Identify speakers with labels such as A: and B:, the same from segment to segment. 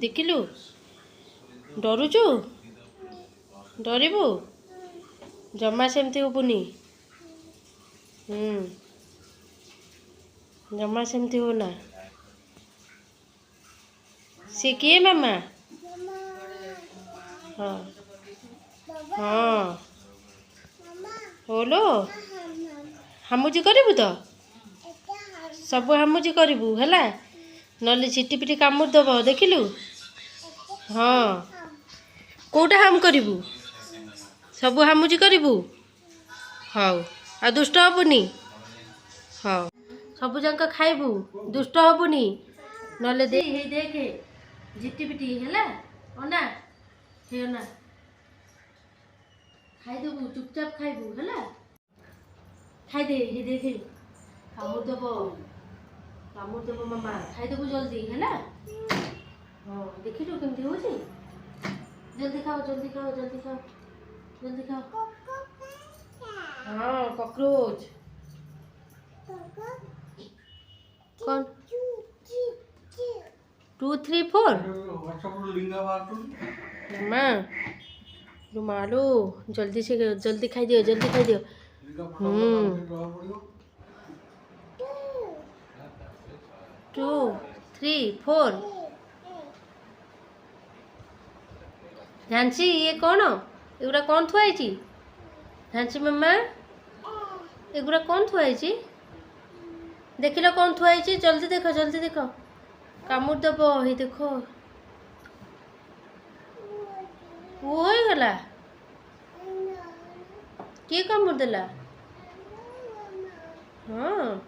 A: ଦେଖିଲୁ ଡରୁଛୁ ଡରିବୁ ଜମା ସେମିତି ହବୁନି। ଜମା ସେମିତି ହୋना। ସେ କିଏ ମାମା? हाँ हाँ बोलो हामुजी करू तो सब हामुजी करू है नले चिटी पिटी कामुड़ दब देखिलु। हाँ कोटा हाम करू सब हामुजी करू। हाउ आ दुष्ट हबुनी। हाँ सब जाक खाइबू दुष्ट हबुनी नले देखे झिटी पिटी है अना हे अना खाईदेबू चुपचाप खाइबू है खाईदे हे देखे कामुड़ दब मामा खाईदेबू जल्दी है। हाँ देखिलु केमती हो जल्दी खाओ जल्दी खाओ जल्दी खाओ जल्दी खाओ। हाँ कॉकरोच कौन 2 3 4 माँ रुमालो जल्दी से जल्दी खाई दियो जल्दी खाई दियो। 2 3 4 झांसी ये कौन एगुड़ा कौन थुआई झांसी मामा एगुड़ा कौन थुआई देख लो कौन थुआई जल्दी देख कामुड़ दब ही देख वो हो गला किए कामुड़ देला। हाँ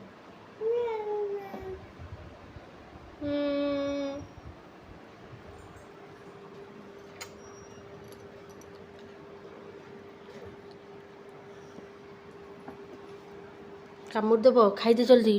A: कामुड़ दब खाई दे जल्दी।